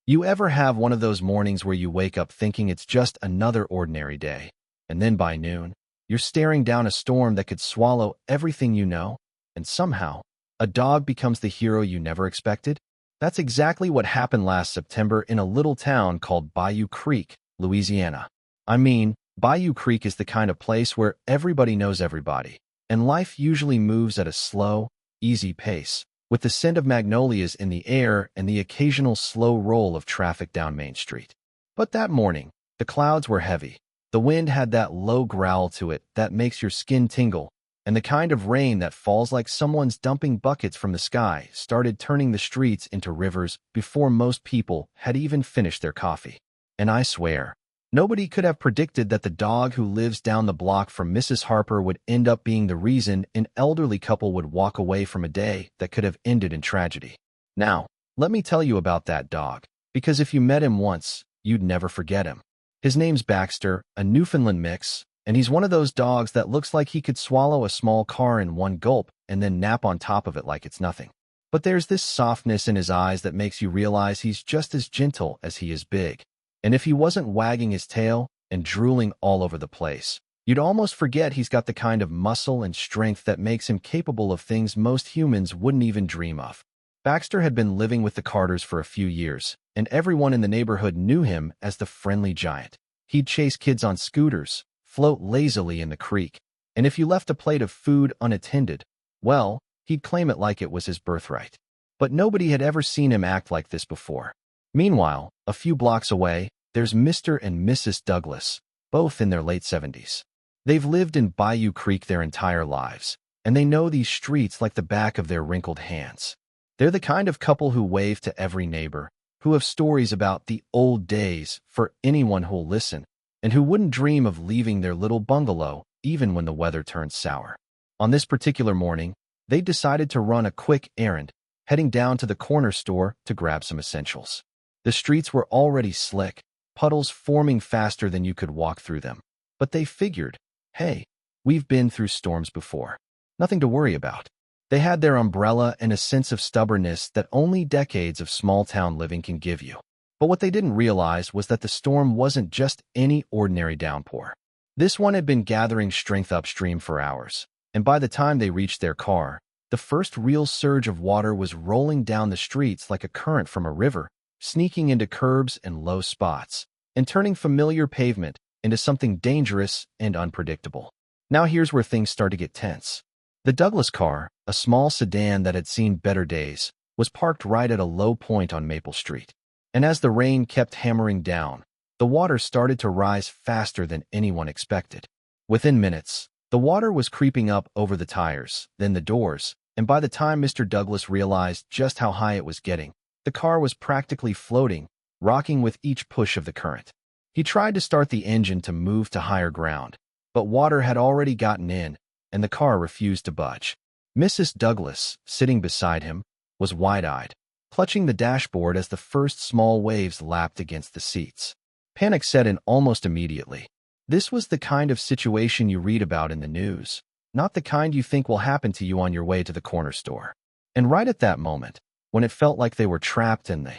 You ever have one of those mornings where you wake up thinking it's just another ordinary day, and then by noon, you're staring down a storm that could swallow everything you know, and somehow, a dog becomes the hero you never expected? That's exactly what happened last September in a little town called Bayou Creek, Louisiana. I mean, Bayou Creek is the kind of place where everybody knows everybody, and life usually moves at a slow, easy pace, with the scent of magnolias in the air and the occasional slow roll of traffic down Main Street. But that morning, the clouds were heavy. The wind had that low growl to it that makes your skin tingle, and the kind of rain that falls like someone's dumping buckets from the sky started turning the streets into rivers before most people had even finished their coffee. And I swear, nobody could have predicted that the dog who lives down the block from Mrs. Harper would end up being the reason an elderly couple would walk away from a day that could have ended in tragedy. Now, let me tell you about that dog, because if you met him once, you'd never forget him. His name's Baxter, a Newfoundland mix, and he's one of those dogs that looks like he could swallow a small car in one gulp and then nap on top of it like it's nothing. But there's this softness in his eyes that makes you realize he's just as gentle as he is big. And if he wasn't wagging his tail and drooling all over the place, you'd almost forget he's got the kind of muscle and strength that makes him capable of things most humans wouldn't even dream of. Baxter had been living with the Carters for a few years, and everyone in the neighborhood knew him as the friendly giant. He'd chase kids on scooters, float lazily in the creek, and if you left a plate of food unattended, well, he'd claim it like it was his birthright. But nobody had ever seen him act like this before. Meanwhile, a few blocks away, there's Mr. and Mrs. Douglas, both in their late 70s. They've lived in Bayou Creek their entire lives, and they know these streets like the back of their wrinkled hands. They're the kind of couple who wave to every neighbor, who have stories about the old days for anyone who'll listen, and who wouldn't dream of leaving their little bungalow even when the weather turns sour. On this particular morning, they decided to run a quick errand, heading down to the corner store to grab some essentials. The streets were already slick, puddles forming faster than you could walk through them. But they figured, hey, we've been through storms before. Nothing to worry about. They had their umbrella and a sense of stubbornness that only decades of small-town living can give you. But what they didn't realize was that the storm wasn't just any ordinary downpour. This one had been gathering strength upstream for hours, and by the time they reached their car, the first real surge of water was rolling down the streets like a current from a river, sneaking into curbs and low spots, and turning familiar pavement into something dangerous and unpredictable. Now here's where things start to get tense. The Douglas car, a small sedan that had seen better days, was parked right at a low point on Maple Street. And as the rain kept hammering down, the water started to rise faster than anyone expected. Within minutes, the water was creeping up over the tires, then the doors, and by the time Mr. Douglas realized just how high it was getting, the car was practically floating, rocking with each push of the current. He tried to start the engine to move to higher ground, but water had already gotten in, and the car refused to budge. Mrs. Douglas, sitting beside him, was wide-eyed, clutching the dashboard as the first small waves lapped against the seats. Panic set in almost immediately. This was the kind of situation you read about in the news, not the kind you think will happen to you on your way to the corner store. And right at that moment, when it felt like they were trapped and the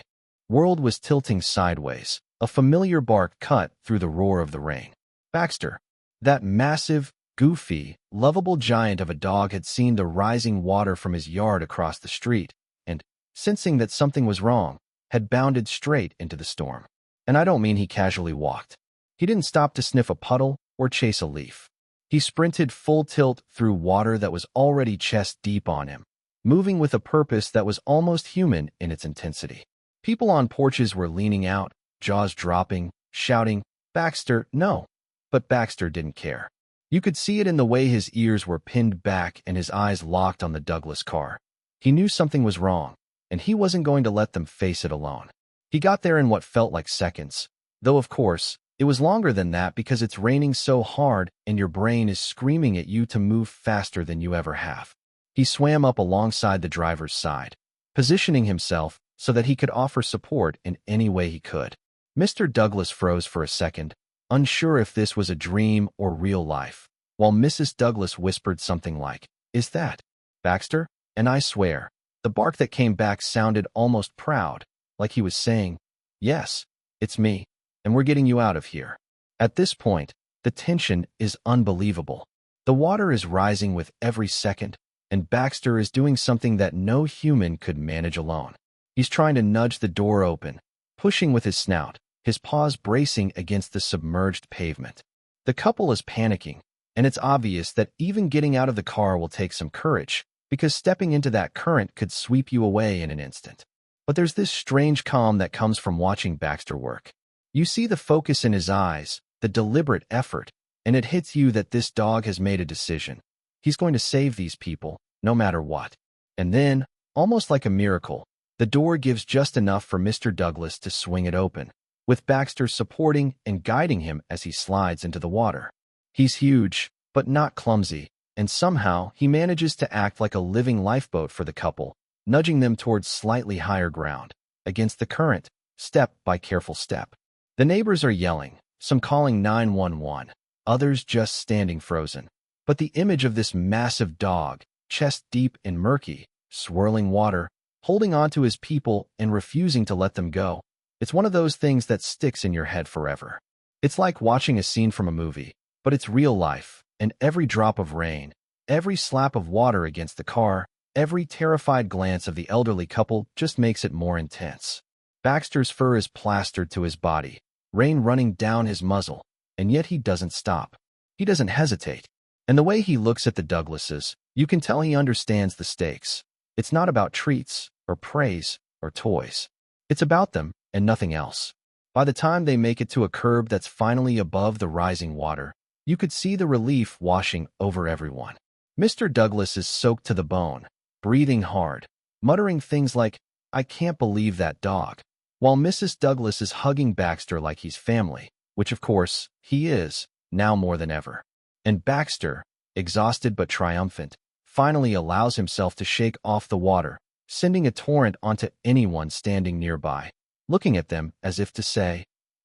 world was tilting sideways, a familiar bark cut through the roar of the rain. Baxter, that massive, goofy, lovable giant of a dog, had seen the rising water from his yard across the street, and, sensing that something was wrong, had bounded straight into the storm. And I don't mean he casually walked. He didn't stop to sniff a puddle or chase a leaf. He sprinted full tilt through water that was already chest deep on him, moving with a purpose that was almost human in its intensity. People on porches were leaning out, jaws dropping, shouting, "Baxter, no!" But Baxter didn't care. You could see it in the way his ears were pinned back and his eyes locked on the Douglas car. He knew something was wrong, and he wasn't going to let them face it alone. He got there in what felt like seconds, though of course, it was longer than that because it's raining so hard and your brain is screaming at you to move faster than you ever have. He swam up alongside the driver's side, positioning himself so that he could offer support in any way he could. Mr. Douglas froze for a second, unsure if this was a dream or real life, while Mrs. Douglas whispered something like, "Is that Baxter?" And I swear, the bark that came back sounded almost proud, like he was saying, Yes, it's me, and we're getting you out of here. At this point, the tension is unbelievable. The water is rising with every second, and Baxter is doing something that no human could manage alone. He's trying to nudge the door open, pushing with his snout, his paws bracing against the submerged pavement. The couple is panicking, and it's obvious that even getting out of the car will take some courage, because stepping into that current could sweep you away in an instant. But there's this strange calm that comes from watching Baxter work. You see the focus in his eyes, the deliberate effort, and it hits you that this dog has made a decision. He's going to save these people, no matter what. And then, almost like a miracle, the door gives just enough for Mr. Douglas to swing it open, with Baxter supporting and guiding him as he slides into the water. He's huge, but not clumsy, and somehow he manages to act like a living lifeboat for the couple, nudging them towards slightly higher ground, against the current, step by careful step. The neighbors are yelling, some calling 911, others just standing frozen. But the image of this massive dog, chest deep in murky, swirling water, holding on to his people and refusing to let them go, it's one of those things that sticks in your head forever. It's like watching a scene from a movie, but it's real life, and every drop of rain, every slap of water against the car, every terrified glance of the elderly couple just makes it more intense. Baxter's fur is plastered to his body, rain running down his muzzle, and yet he doesn't stop. He doesn't hesitate. And the way he looks at the Douglases, you can tell he understands the stakes. It's not about treats, or praise, or toys. It's about them, and nothing else. By the time they make it to a curb that's finally above the rising water, you could see the relief washing over everyone. Mr. Douglas is soaked to the bone, breathing hard, muttering things like, "I can't believe that dog," while Mrs. Douglas is hugging Baxter like he's family, which of course, he is, now more than ever. And Baxter, exhausted but triumphant, finally allows himself to shake off the water, sending a torrent onto anyone standing nearby, looking at them as if to say,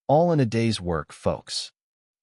"All in a day's work, folks."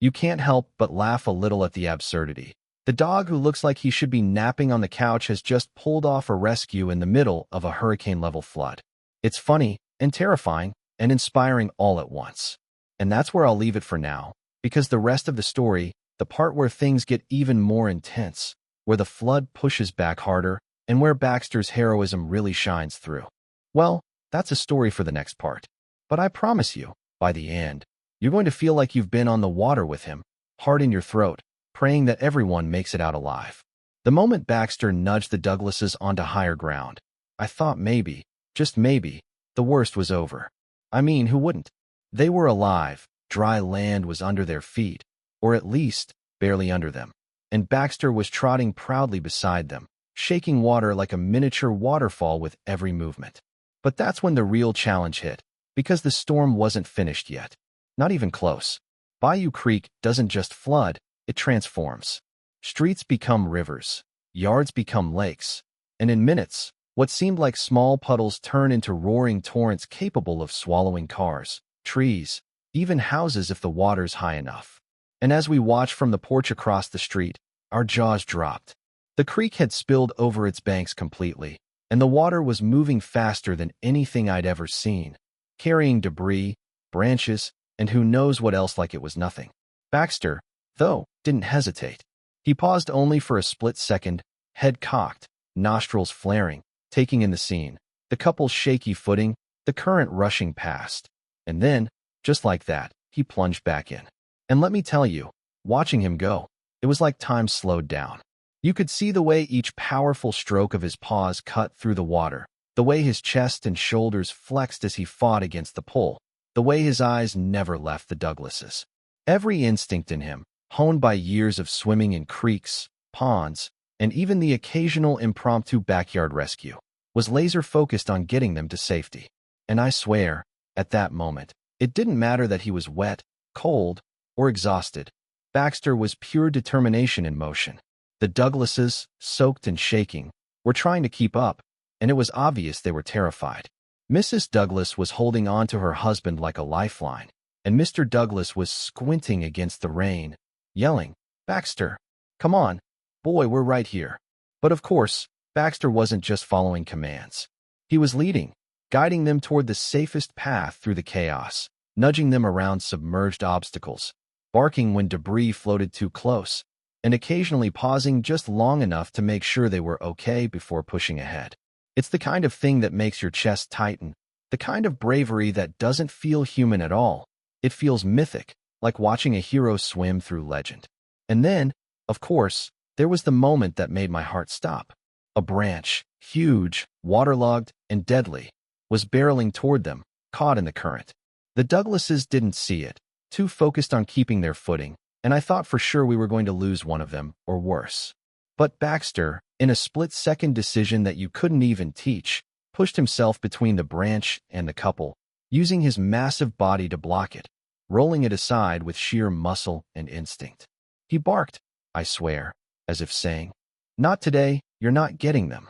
You can't help but laugh a little at the absurdity. The dog who looks like he should be napping on the couch has just pulled off a rescue in the middle of a hurricane-level flood. It's funny and terrifying and inspiring all at once. And that's where I'll leave it for now, because the rest of the story, the part where things get even more intense, where the flood pushes back harder, and where Baxter's heroism really shines through, well, that's a story for the next part. But I promise you, by the end, you're going to feel like you've been on the water with him, heart in your throat, praying that everyone makes it out alive. The moment Baxter nudged the Douglases onto higher ground, I thought maybe, just maybe, the worst was over. I mean, who wouldn't? They were alive, dry land was under their feet, or at least, barely under them, and Baxter was trotting proudly beside them, shaking water like a miniature waterfall with every movement. But that's when the real challenge hit, because the storm wasn't finished yet. Not even close. Bayou Creek doesn't just flood, it transforms. Streets become rivers, yards become lakes, and in minutes, what seemed like small puddles turn into roaring torrents capable of swallowing cars, trees, even houses if the water's high enough. And as we watched from the porch across the street, our jaws dropped. The creek had spilled over its banks completely, and the water was moving faster than anything I'd ever seen, carrying debris, branches, and who knows what else like it was nothing. Baxter, though, didn't hesitate. He paused only for a split second, head cocked, nostrils flaring, taking in the scene, the couple's shaky footing, the current rushing past. And then, just like that, he plunged back in. And let me tell you, watching him go, it was like time slowed down. You could see the way each powerful stroke of his paws cut through the water, the way his chest and shoulders flexed as he fought against the pull, the way his eyes never left the Douglases. Every instinct in him, honed by years of swimming in creeks, ponds, and even the occasional impromptu backyard rescue, was laser-focused on getting them to safety. And I swear, at that moment, it didn't matter that he was wet, cold, or exhausted. Baxter was pure determination in motion. The Douglases, soaked and shaking, were trying to keep up, and it was obvious they were terrified. Mrs. Douglas was holding on to her husband like a lifeline, and Mr. Douglas was squinting against the rain, yelling, "Baxter, come on, boy, we're right here." But of course, Baxter wasn't just following commands. He was leading, guiding them toward the safest path through the chaos, nudging them around submerged obstacles, barking when debris floated too close, and occasionally pausing just long enough to make sure they were okay before pushing ahead. It's the kind of thing that makes your chest tighten, the kind of bravery that doesn't feel human at all. It feels mythic, like watching a hero swim through legend. And then, of course, there was the moment that made my heart stop. A branch, huge, waterlogged, and deadly, was barreling toward them, caught in the current. The Douglases didn't see it, too focused on keeping their footing, and I thought for sure we were going to lose one of them, or worse. But Baxter, in a split-second decision that you couldn't even teach, pushed himself between the branch and the couple, using his massive body to block it, rolling it aside with sheer muscle and instinct. He barked, I swear, as if saying, "Not today, you're not getting them."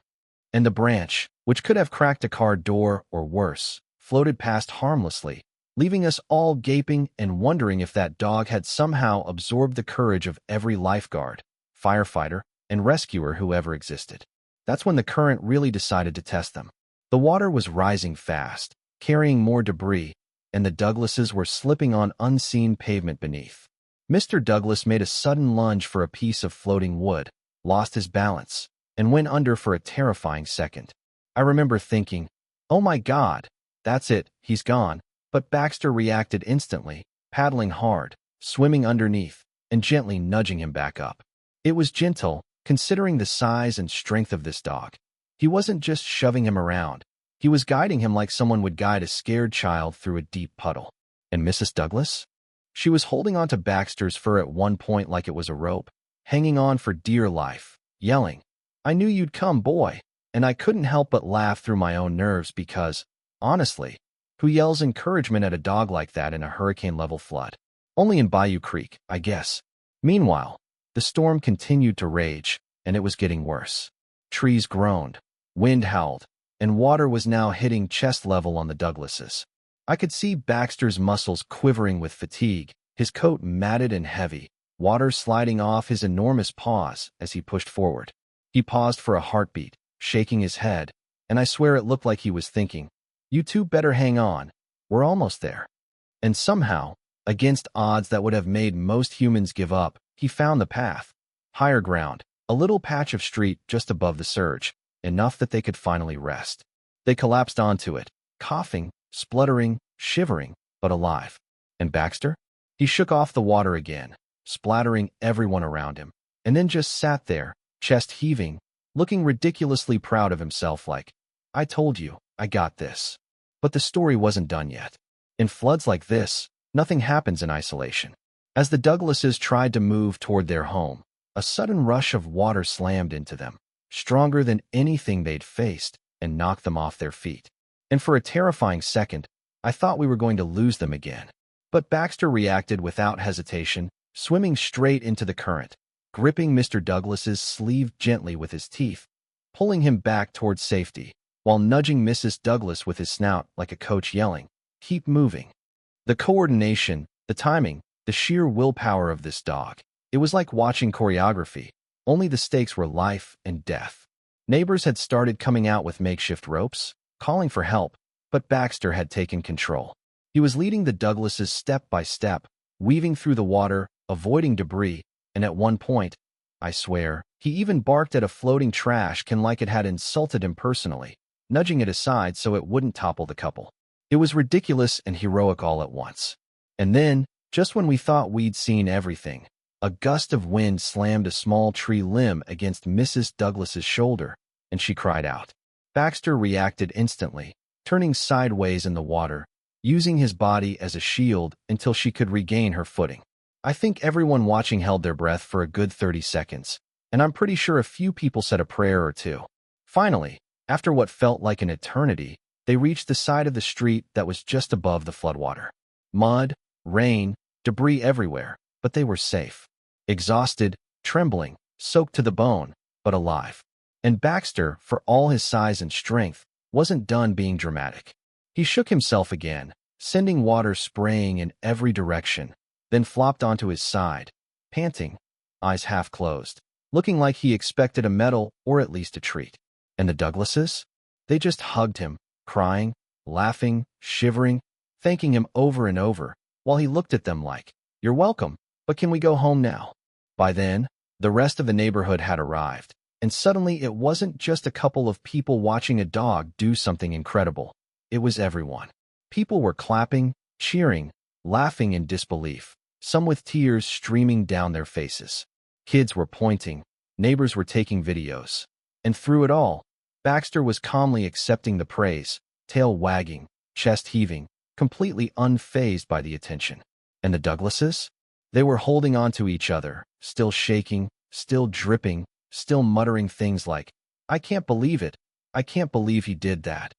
And the branch, which could have cracked a car door or worse, floated past harmlessly, leaving us all gaping and wondering if that dog had somehow absorbed the courage of every lifeguard, firefighter, and rescuer who ever existed. That's when the current really decided to test them. The water was rising fast, carrying more debris, and the Douglases were slipping on unseen pavement beneath. Mr. Douglas made a sudden lunge for a piece of floating wood, lost his balance, and went under for a terrifying second. I remember thinking, "Oh my God, that's it, he's gone." But Baxter reacted instantly, paddling hard, swimming underneath, and gently nudging him back up. It was gentle, considering the size and strength of this dog. He wasn't just shoving him around. He was guiding him like someone would guide a scared child through a deep puddle. And Mrs. Douglas? She was holding onto Baxter's fur at one point like it was a rope, hanging on for dear life, yelling, "I knew you'd come, boy." And I couldn't help but laugh through my own nerves because, honestly, who yells encouragement at a dog like that in a hurricane-level flood? Only in Bayou Creek, I guess. Meanwhile, the storm continued to rage, and it was getting worse. Trees groaned, wind howled, and water was now hitting chest level on the Douglases. I could see Baxter's muscles quivering with fatigue, his coat matted and heavy, water sliding off his enormous paws as he pushed forward. He paused for a heartbeat, shaking his head, and I swear it looked like he was thinking, "You two better hang on, we're almost there." And somehow, against odds that would have made most humans give up, he found the path. Higher ground, a little patch of street just above the surge, enough that they could finally rest. They collapsed onto it, coughing, spluttering, shivering, but alive. And Baxter? He shook off the water again, splattering everyone around him, and then just sat there, chest heaving, looking ridiculously proud of himself like, "I told you, I got this." But the story wasn't done yet. In floods like this, nothing happens in isolation. As the Douglases tried to move toward their home, a sudden rush of water slammed into them, stronger than anything they'd faced, and knocked them off their feet. And for a terrifying second, I thought we were going to lose them again. But Baxter reacted without hesitation, swimming straight into the current, gripping Mr. Douglas's sleeve gently with his teeth, pulling him back toward safety, while nudging Mrs. Douglas with his snout like a coach yelling, "Keep moving." The coordination, the timing, the sheer willpower of this dog. It was like watching choreography, only the stakes were life and death. Neighbors had started coming out with makeshift ropes, calling for help, but Baxter had taken control. He was leading the Douglases step by step, weaving through the water, avoiding debris, and at one point, I swear, he even barked at a floating trash can like it had insulted him personally, nudging it aside so it wouldn't topple the couple. It was ridiculous and heroic all at once. And then, just when we thought we'd seen everything, a gust of wind slammed a small tree limb against Mrs. Douglas's shoulder, and she cried out. Baxter reacted instantly, turning sideways in the water, using his body as a shield until she could regain her footing. I think everyone watching held their breath for a good 30 seconds, and I'm pretty sure a few people said a prayer or two. Finally, after what felt like an eternity, they reached the side of the street that was just above the floodwater. Mud, rain, debris everywhere, but they were safe. Exhausted, trembling, soaked to the bone, but alive. And Baxter, for all his size and strength, wasn't done being dramatic. He shook himself again, sending water spraying in every direction, then flopped onto his side, panting, eyes half closed, looking like he expected a medal or at least a treat. And the Douglases? They just hugged him, crying, laughing, shivering, thanking him over and over, while he looked at them like, "You're welcome, but can we go home now?" By then, the rest of the neighborhood had arrived, and suddenly it wasn't just a couple of people watching a dog do something incredible. It was everyone. People were clapping, cheering, laughing in disbelief, some with tears streaming down their faces. Kids were pointing, neighbors were taking videos. And through it all, Baxter was calmly accepting the praise, tail wagging, chest heaving, completely unfazed by the attention. And the Douglases? They were holding on to each other, still shaking, still dripping, still muttering things like, "I can't believe it. I can't believe he did that."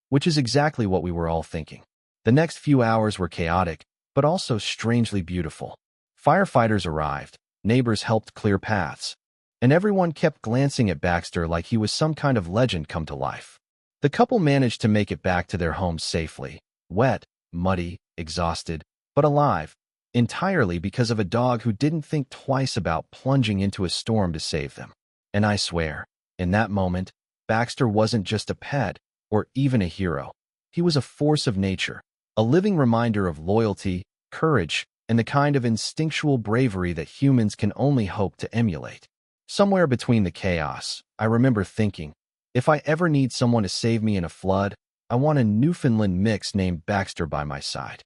Which is exactly what we were all thinking. The next few hours were chaotic, but also strangely beautiful. Firefighters arrived, neighbors helped clear paths, and everyone kept glancing at Baxter like he was some kind of legend come to life. The couple managed to make it back to their home safely, wet, muddy, exhausted, but alive, entirely because of a dog who didn't think twice about plunging into a storm to save them. And I swear, in that moment, Baxter wasn't just a pet or even a hero. He was a force of nature, a living reminder of loyalty, courage, and the kind of instinctual bravery that humans can only hope to emulate. Somewhere between the chaos, I remember thinking, if I ever need someone to save me in a flood, I want a Newfoundland mix named Baxter by my side.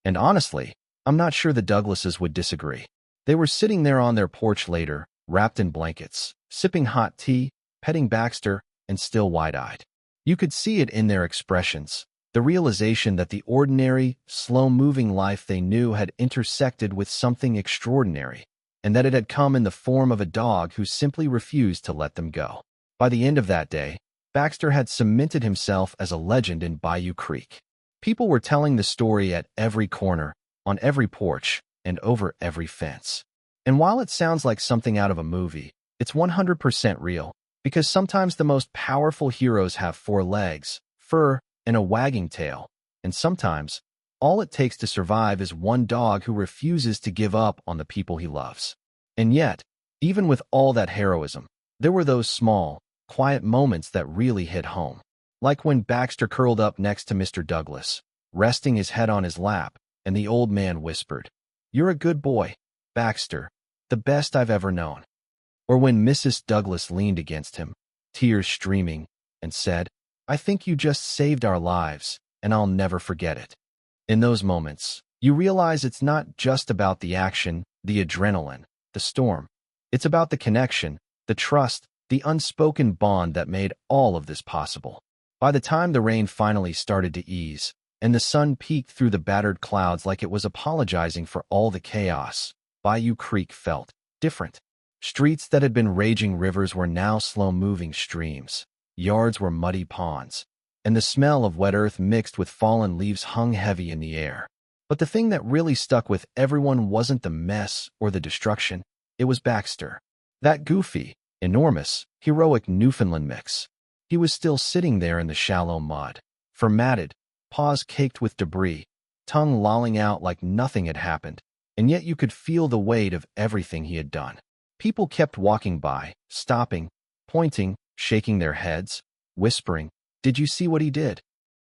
And honestly, I'm not sure the Douglases would disagree. They were sitting there on their porch later, wrapped in blankets, sipping hot tea, petting Baxter, and still wide-eyed. You could see it in their expressions, the realization that the ordinary, slow-moving life they knew had intersected with something extraordinary, and that it had come in the form of a dog who simply refused to let them go. By the end of that day, Baxter had cemented himself as a legend in Bayou Creek. People were telling the story at every corner, on every porch, and over every fence. And while it sounds like something out of a movie, it's 100% real, because sometimes the most powerful heroes have 4 legs, fur, and a wagging tail, and sometimes all it takes to survive is one dog who refuses to give up on the people he loves. And yet, even with all that heroism, there were those small, quiet moments that really hit home. Like when Baxter curled up next to Mr. Douglas, resting his head on his lap, and the old man whispered, "You're a good boy, Baxter, the best I've ever known." Or when Mrs. Douglas leaned against him, tears streaming, and said, "I think you just saved our lives, and I'll never forget it." In those moments, you realize it's not just about the action, the adrenaline, the storm. It's about the connection, the trust, the unspoken bond that made all of this possible. By the time the rain finally started to ease, and the sun peeked through the battered clouds like it was apologizing for all the chaos, Bayou Creek felt different. Streets that had been raging rivers were now slow-moving streams. Yards were muddy ponds, and the smell of wet earth mixed with fallen leaves hung heavy in the air. But the thing that really stuck with everyone wasn't the mess or the destruction. It was Baxter. That goofy, enormous, heroic Newfoundland mix. He was still sitting there in the shallow mud, formatted, paws caked with debris, tongue lolling out like nothing had happened, and yet you could feel the weight of everything he had done. People kept walking by, stopping, pointing, shaking their heads, whispering, "Did you see what he did?"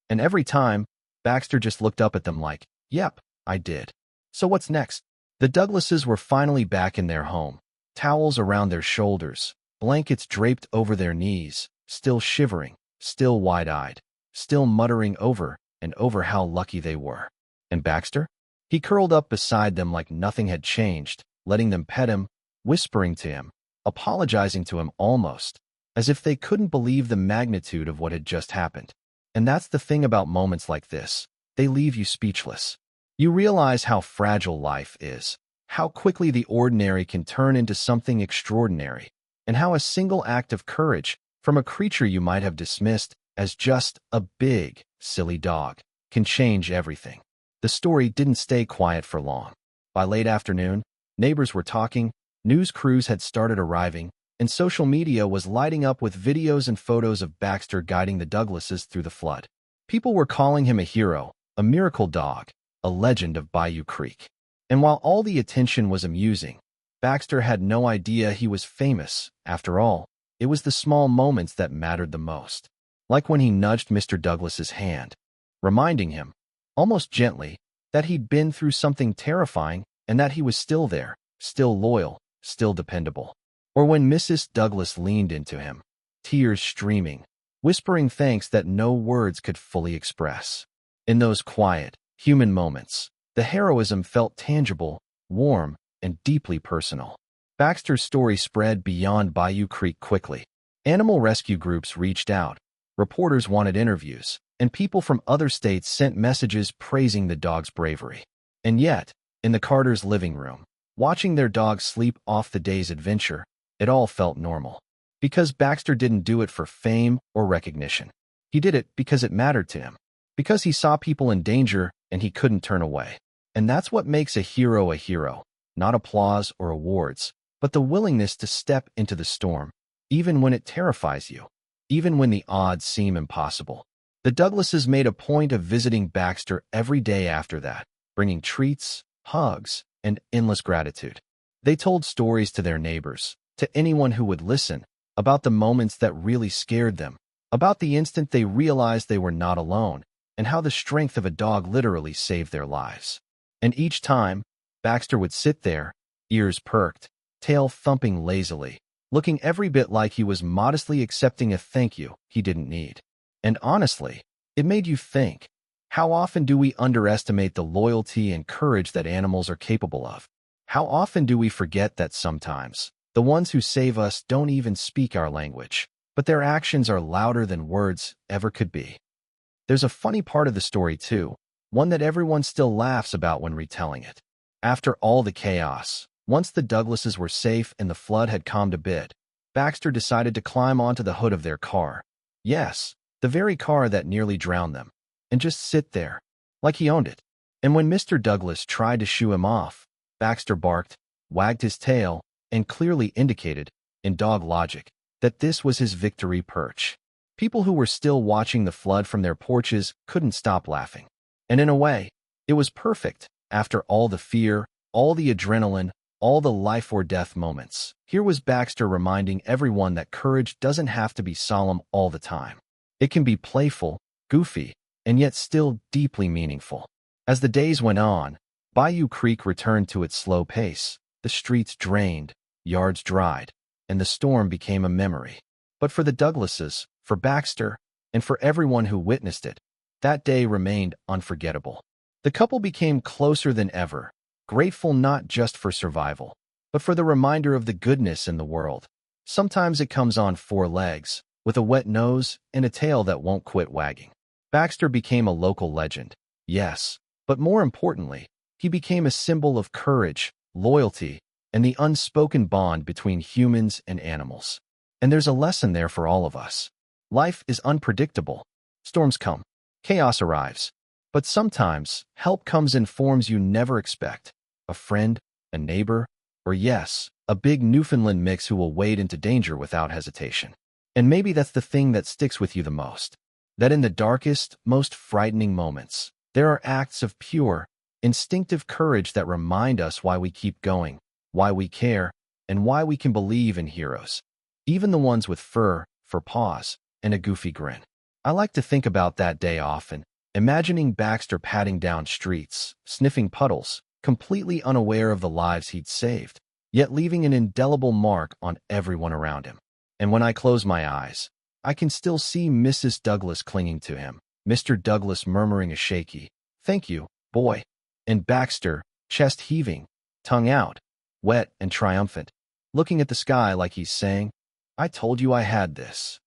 And every time, Baxter just looked up at them like, "Yep, I did." So what's next? The Douglases were finally back in their home, towels around their shoulders, blankets draped over their knees, still shivering, still wide-eyed, still muttering over and over how lucky they were. And Baxter? He curled up beside them like nothing had changed, letting them pet him, whispering to him, apologizing to him almost, as if they couldn't believe the magnitude of what had just happened. And that's the thing about moments like this. They leave you speechless. You realize how fragile life is, how quickly the ordinary can turn into something extraordinary, and how a single act of courage from a creature you might have dismissed as just a big, silly dog can change everything. The story didn't stay quiet for long. By late afternoon, neighbors were talking, news crews had started arriving, and social media was lighting up with videos and photos of Baxter guiding the Douglases through the flood. People were calling him a hero, a miracle dog, a legend of Bayou Creek. And while all the attention was amusing, Baxter had no idea he was famous. After all, it was the small moments that mattered the most. Like when he nudged Mr. Douglas's hand, reminding him, almost gently, that he'd been through something terrifying and that he was still there, still loyal, still dependable. Or when Mrs. Douglas leaned into him, tears streaming, whispering thanks that no words could fully express. In those quiet, human moments, the heroism felt tangible, warm, and deeply personal. Baxter's story spread beyond Bayou Creek quickly. Animal rescue groups reached out, reporters wanted interviews, and people from other states sent messages praising the dog's bravery. And yet, in the Carters' living room, watching their dog sleep off the day's adventure, it all felt normal. Because Baxter didn't do it for fame or recognition. He did it because it mattered to him. Because he saw people in danger and he couldn't turn away. And that's what makes a hero, not applause or awards, but the willingness to step into the storm, even when it terrifies you, even when the odds seem impossible. The Douglases made a point of visiting Baxter every day after that, bringing treats, hugs, and endless gratitude. They told stories to their neighbors, to anyone who would listen, about the moments that really scared them, about the instant they realized they were not alone, and how the strength of a dog literally saved their lives. And each time, Baxter would sit there, ears perked, tail thumping lazily, looking every bit like he was modestly accepting a thank you he didn't need. And honestly, it made you think, how often do we underestimate the loyalty and courage that animals are capable of? How often do we forget that sometimes the ones who save us don't even speak our language, but their actions are louder than words ever could be? There's a funny part of the story too, one that everyone still laughs about when retelling it. After all the chaos, once the Douglases were safe and the flood had calmed a bit, Baxter decided to climb onto the hood of their car. Yes, the very car that nearly drowned them, and just sit there, like he owned it. And when Mr. Douglas tried to shoo him off, Baxter barked, wagged his tail, and clearly indicated, in dog logic, that this was his victory perch. People who were still watching the flood from their porches couldn't stop laughing. And in a way, it was perfect. After all the fear, all the adrenaline, all the life-or-death moments, here was Baxter reminding everyone that courage doesn't have to be solemn all the time. It can be playful, goofy, and yet still deeply meaningful. As the days went on, Bayou Creek returned to its slow pace. The streets drained, yards dried, and the storm became a memory. But for the Douglases, for Baxter, and for everyone who witnessed it, that day remained unforgettable. The couple became closer than ever, grateful not just for survival, but for the reminder of the goodness in the world. Sometimes it comes on four legs, with a wet nose and a tail that won't quit wagging. Baxter became a local legend, yes, but more importantly, he became a symbol of courage, loyalty, and the unspoken bond between humans and animals. And there's a lesson there for all of us. Life is unpredictable. Storms come, chaos arrives, but sometimes help comes in forms you never expect. A friend, a neighbor, or yes, a big Newfoundland mix who will wade into danger without hesitation. And maybe that's the thing that sticks with you the most. That in the darkest, most frightening moments, there are acts of pure, instinctive courage that remind us why we keep going, why we care, and why we can believe in heroes. Even the ones with fur, for paws, and a goofy grin. I like to think about that day often, imagining Baxter padding down streets, sniffing puddles, completely unaware of the lives he'd saved, yet leaving an indelible mark on everyone around him. And when I close my eyes, I can still see Mrs. Douglas clinging to him, Mr. Douglas murmuring a shaky, "Thank you, boy," and Baxter, chest heaving, tongue out, wet and triumphant, looking at the sky like he's saying, "I told you I had this."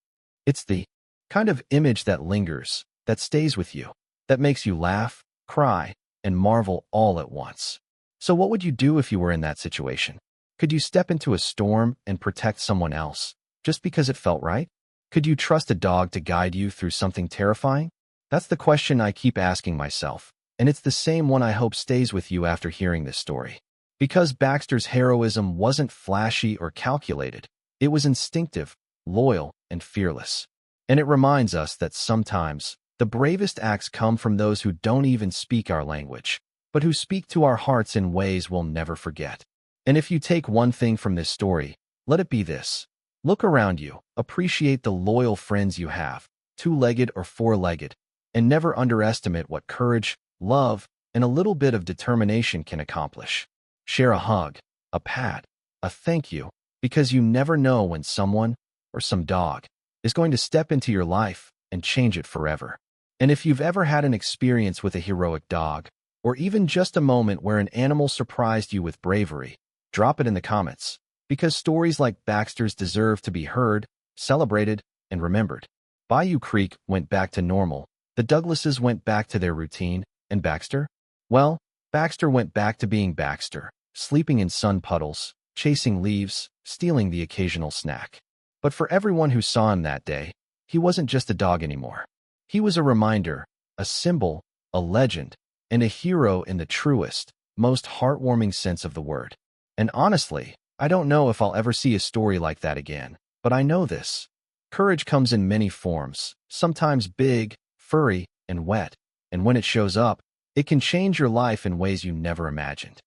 It's the kind of image that lingers, that stays with you, that makes you laugh, cry, and marvel all at once. So what would you do if you were in that situation? Could you step into a storm and protect someone else, just because it felt right? Could you trust a dog to guide you through something terrifying? That's the question I keep asking myself, and it's the same one I hope stays with you after hearing this story. Because Baxter's heroism wasn't flashy or calculated, it was instinctive, loyal, and fearless. And it reminds us that sometimes, the bravest acts come from those who don't even speak our language, but who speak to our hearts in ways we'll never forget. And if you take one thing from this story, let it be this. Look around you, appreciate the loyal friends you have, two-legged or four-legged, And never underestimate what courage, love, and a little bit of determination can accomplish. Share a hug, a pat, a thank you, because you never know when someone, or some dog, is going to step into your life and change it forever. And if you've ever had an experience with a heroic dog, or even just a moment where an animal surprised you with bravery, drop it in the comments, because stories like Baxter's deserve to be heard, celebrated, and remembered. Bayou Creek went back to normal, the Douglases went back to their routine, and Baxter? Well, Baxter went back to being Baxter, sleeping in sun puddles, chasing leaves, stealing the occasional snack. But for everyone who saw him that day, he wasn't just a dog anymore. He was a reminder, a symbol, a legend, and a hero in the truest, most heartwarming sense of the word. And honestly, I don't know if I'll ever see a story like that again, but I know this. Courage comes in many forms, sometimes big, furry, and wet, and when it shows up, it can change your life in ways you never imagined.